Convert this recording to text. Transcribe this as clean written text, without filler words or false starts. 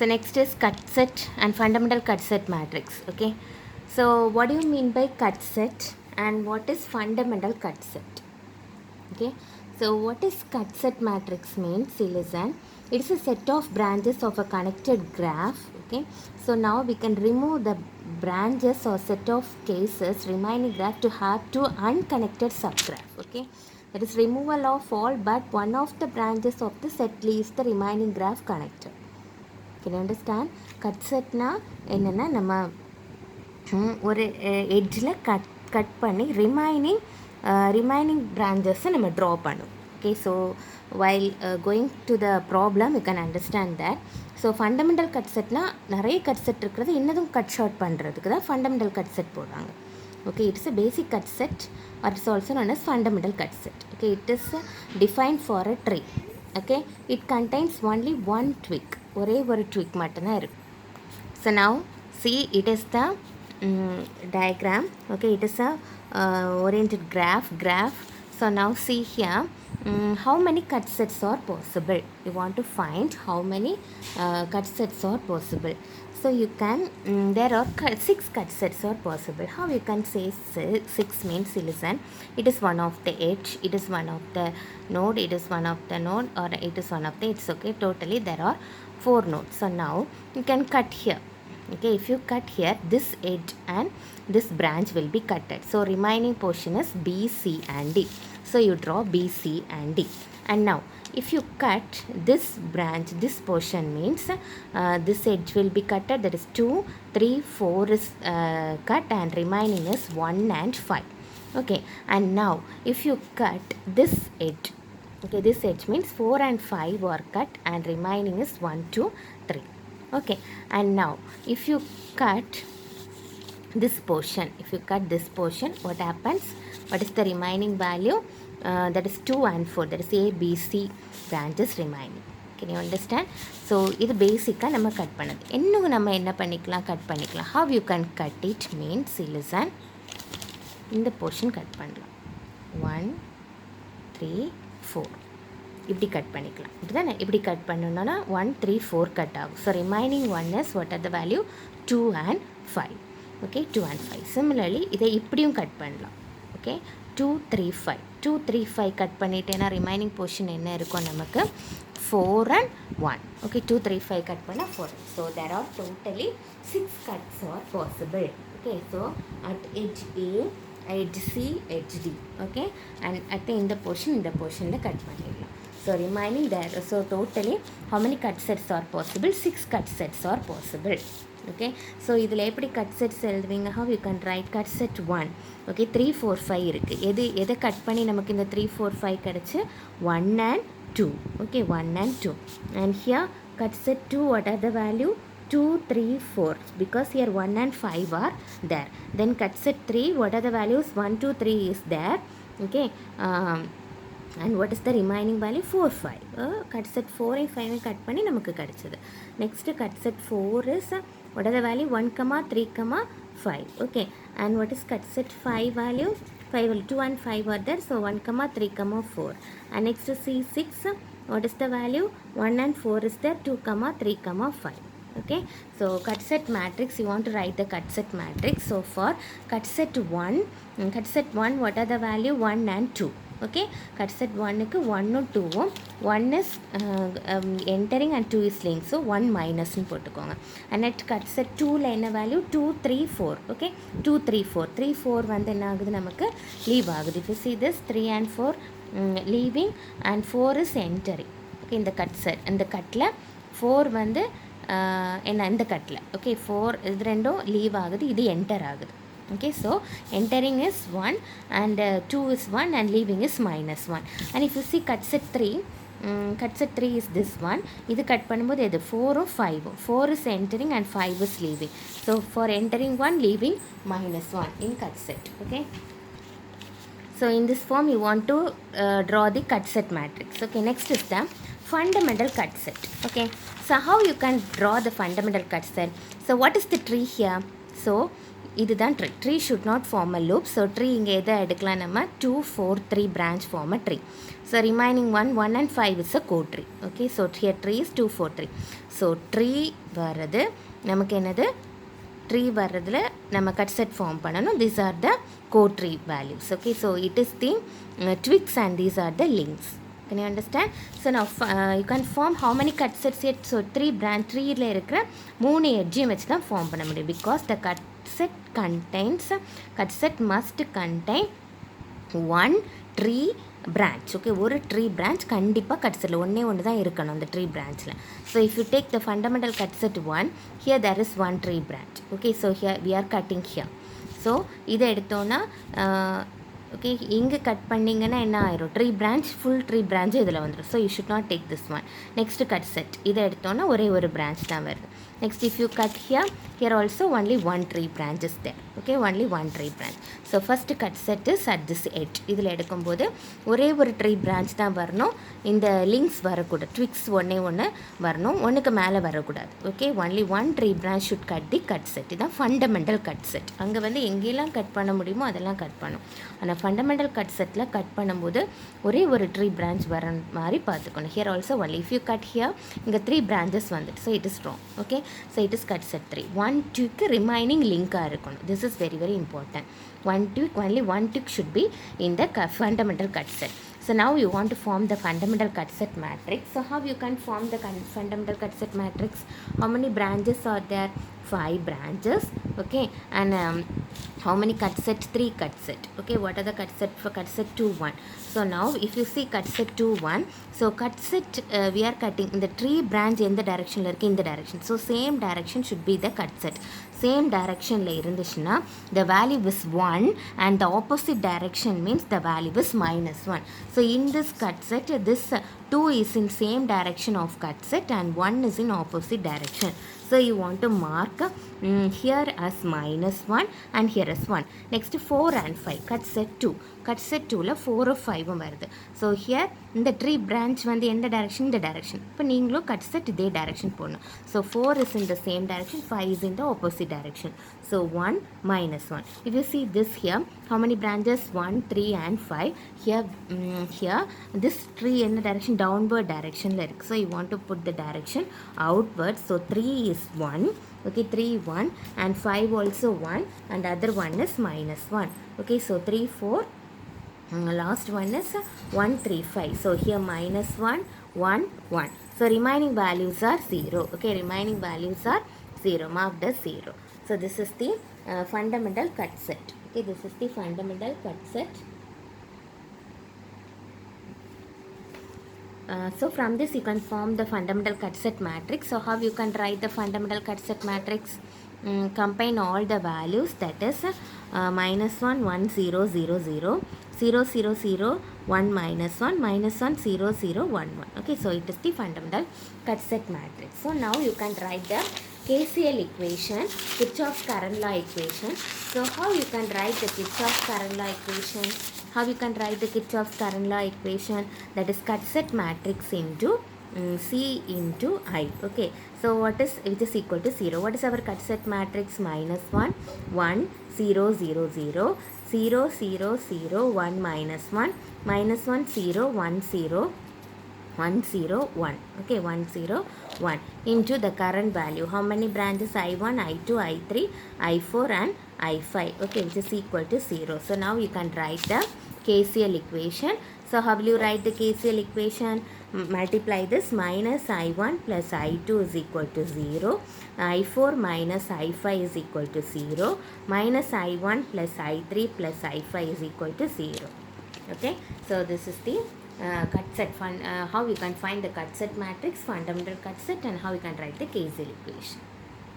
So next is cut set and fundamental cut set matrix. Okay, so what do you mean by cut set and what is fundamental cut set? Okay, so what is cut set matrix means? See, listen, it is a set of branches of a connected graph. Okay, so now we can remove the branches or set of cases remaining graph to have two unconnected subgraph. Okay, that is removal of all but one of the branches of the set leaves the remaining graph connected. Can you understand? Cut செட்னா என்னென்னா நம்ம ஒரு எட்ஜில் cut பண்ணி remaining பிரான்ச்சஸை நம்ம draw பண்ணும். Okay, so while going to the problem you can understand that. So fundamental cut செட்னா நிறைய கட் செட் இருக்கிறது இன்னதும் கட் ஷார்ட் பண்ணுறதுக்கு தான் ஃபண்டமெண்டல் கட் செட் போடுறாங்க. Okay, it is a basic cut set or it is also known as fundamental cut set. Okay, it is defined for a tree. Okay, it contains only one twig. ஒரே ஒரு twig மட்டும்தான் இருக்கு. So now see, it is the diagram. Okay, it is a oriented graph. So now see here, how many cut sets are possible? You want to find how many cut sets are possible. So you can, there are 6 cut sets are possible. How you can say 6 means, listen, it is one of the edge, it is one of the node, it is one of the node, or it is one of the edge. Okay, totally there are 4 nodes. So now you can cut here. Okay, if you cut here, this edge and this branch will be cutted. So remaining portion is B, C and D. So you draw B, C and D. And now if you cut this branch, this portion means this edge will be cutted. That is 2, 3, 4 is cut and remaining is 1 and 5. Okay, and now if you cut this edge, okay, this edge means 4 and 5 are cut and remaining is 1, 2, 3. Okay, and now if you cut this portion, what happens? What is the remaining value? That is 2 and 4. That is A, B, C branches remaining. Can you understand? So இது பேசிக்காக நம்ம cut பண்ணது. இன்னும் நம்ம என்ன பண்ணிக்கலாம், cut பண்ணிக்கலாம். How you can cut it means, listen, இந்த போர்ஷன் கட் பண்ணலாம். 1, 3, 4 இப்படி கட் பண்ணிக்கலாம். இப்படிதானே, இப்படி கட் பண்ணணும்னா 1, 3, 4 கட் ஆகும். So remaining one is what are the value 2 and 5. Okay, 2 and 5. Similarly இதை இப்படியும் கட் பண்ணலாம். ஓகே, 2, 3, 5 2, 3, 5 கட் பண்ணிட்டேன்னா ரிமைனிங் போர்ஷன் என்ன இருக்கும் நமக்கு, 4 and 1. ஓகே, 2, 3, 5 கட் பண்ணால் 4. So there are totally 6 cuts are possible. Okay, so at edge A, edge C, edge D. Okay, and at இந்த போர்ஷனில் கட் பண்ணிடலாம். So remaining there, so totally how many cut sets are possible? 6 cut sets are possible. Okay, so இதில் எப்படி cut sets எழுதுவீங்க? How you can write cut set 1. Okay, 3, 4, 5 இருக்குது. எதை cut பண்ணி நமக்கு இந்த 3, 4, 5 கிடச்சி 1 and 2. Okay, 1 and 2. And here cut set 2, what are the value? 2, 3, 4, because here 1 and 5 are there. Then cut set 3, what are the values? 1, 2, 3 is there. Okay, and what is the remaining value? 4, 5. Cut set 4 and 5 cut பண்ணி நமக்கு கிடைச்சது. Next cut set 4 is what are the value? 1, 3, 5. Okay, and what is cut set 5 value? 2 and 5 are there, so 1, 3, 4. And next C6, what is the value? 1 and 4 is there, 2, 3, 5. Okay, so cut set matrix, you want to write the cut set matrix. So for cut set 1, what are the value? 1 and 2. Okay, cut set 1க்கு 1ம் 2ம், 1 is entering and 2 is leaving, so 1 minus ன்னு போட்டுக்கோங்க. and at cut set 2ல என்ன value? 2, 3, 4. okay, 2, 3, 4 3, 4 வந்து என்ன ஆகுது நமக்கு, leave ஆகுது. if you see this 3 and 4 leaving and 4 is entering. okay, இந்த cut set, இந்த கட்டில் 4 வந்து என்ன, இந்த கட்டில் ஓகே 4 இது ரெண்டும் லீவ் ஆகுது, இது என்டர் ஆகுது. Okay, so entering is 1 and 2 is 1 and leaving is -1. And if you see cut set 3 is this one. இது கட் பண்ணும்போது எது, 4 5. 4 is entering and 5 is leaving. So for entering 1, leaving -1 in cut set. Okay, so in this form you want to draw the cut set matrix. Okay, next is the fundamental cut set. Okay, so how you can draw the fundamental cut set? So what is the tree here? So இதுதான் tree should not form a loop. So tree இங்கே எதை எடுக்கலாம் நம்ம 2 4 3 branch form a tree. So remaining 1 and 5 is a co-tree. Okay, so here tree is 2 4 3. So tree வர்றது நமக்கு என்னது tree வர்றதுல நம்ம cut set form பண்ணணும். These are the co-tree values. Okay, so it is the twigs and these are the links. Can you understand? So now you can form how many cut sets yet? So 3 branch treeல இருக்கிற 3 edge வச்சு தான் form பண்ண முடியும். Because the cut set must contain one tree branch. Okay, ஒரு tree branch கண்டிப்பாக cut setல ஒன்று தான் இருக்கணும் அந்த tree branchல. So if you take the fundamental cut set 1, here there is one tree branch. Okay, so here we are cutting here. So இதை எடுத்தோன்னா okay இங்கே cut பண்ணிங்கன்னா என்ன ஆயிரும் tree branch full tree branch இதில் வந்துடும். So you should not take this one. Next cut set இதை எடுத்தோன்னா ஒரே ஒரு பிரான்ச் தான் வருது. Next if you cut here also only one tree branch is there. Okay, only one tree branch. So first cut set is at this edge. இதில் எடுக்கும்போது ஒரே ஒரு ட்ரீ பிரான்ச் தான் வரணும். இந்த லிங்க்ஸ் வரக்கூடாது, ட்விக்ஸ் ஒன்று வரணும், ஒன்றுக்கு மேலே வரக்கூடாது. Okay, only one tree branch should cut the cut set. இதுதான் ஃபண்டமெண்டல் கட் செட். அங்கே வந்து எங்கெல்லாம் கட் பண்ண முடியுமோ அதெல்லாம் கட் பண்ணும். ஆனால் ஃபண்டமெண்டல் கட் செட்டில் கட் பண்ணும்போது ஒரே ஒரு ட்ரீ பிரான்ச் வர மாதிரி பார்த்துக்கணும். Here also only if you cut here இங்கே 3 branches வந்துட்டு. So it is wrong. Okay, so it is cut set 3. One tweak remaining லிங்காக இருக்கணும். This is very very important. One tweak, only one tweak should be in the fundamental cut set. So now you want to form the fundamental cut set matrix. So how you can form the fundamental cut set matrix? How many branches are there? 5 branches. Okay, and how many cut set? 3 cut set. Okay, what are the cut set for cut set 2 1? So now if you see cut set 2 1, so cut set we are cutting in the tree branch in the direction la irukku, in the direction. So same direction should be the cut set. Same direction la irundhuchna the value is 1 and the opposite direction means the value is -1. So in this cut set this 2 is in same direction of cut set and 1 is in opposite direction. So you want to mark here as -1 and here as 1. Next 4 and 5 cut set 2. Cut set 2ல 4 5 வருது. So here இந்த tree branch வந்து எந்த direction? இந்த direction. இப்போ நீங்களும் cut set இதே direction போடணும். So 4 is in the same direction, 5 is in the opposite direction. So 1 -1. If you see this here, how many branches? 1 3 and 5. Here this tree in the direction downward direction la irukku. So you want to put the direction outward. So 3 is 1. Okay, 3 1 and 5 also 1 and other one is -1. Okay, so 3 4 last one is 1 3 5. So here -1 1 1. So remaining values are 0. Okay, remaining values are 0, marked as 0. So this is the fundamental cut set. Okay, this is the fundamental cut set. So from this you can form the fundamental cut set matrix. So how you can write the fundamental cut set matrix? Combine all the values, that is -1 1 0 0 0 0 0 0 1 -1 -1 0 0 1 1. Okay, so it is the fundamental cut set matrix. So now you can write the KCL equation, Kirchhoff's current law equation. So how you can write the Kirchhoff's current law equation? How you can write the Kirchhoff's current law equation? That is cut set matrix into C into I. Okay, so what is, which is equal to 0. What is our cut set matrix? -1 1 0 0 0 0 0 0 1 -1 -1 0 1 0 1 0 1. Okay, 1 0 1 into the current value. How many branches? I1 I2 I3 I4 and I5. Okay, which is equal to 0. So now you can write the KCL equation. So how will you write the KCL equation? Multiply this, minus I1 plus I2 is equal to 0, I4 minus I5 is equal to 0, minus I1 plus I3 plus I5 is equal to 0. Okay, so this is the cut set how you can find the cut set matrix, fundamental cut set, and how you can write the KCL equation.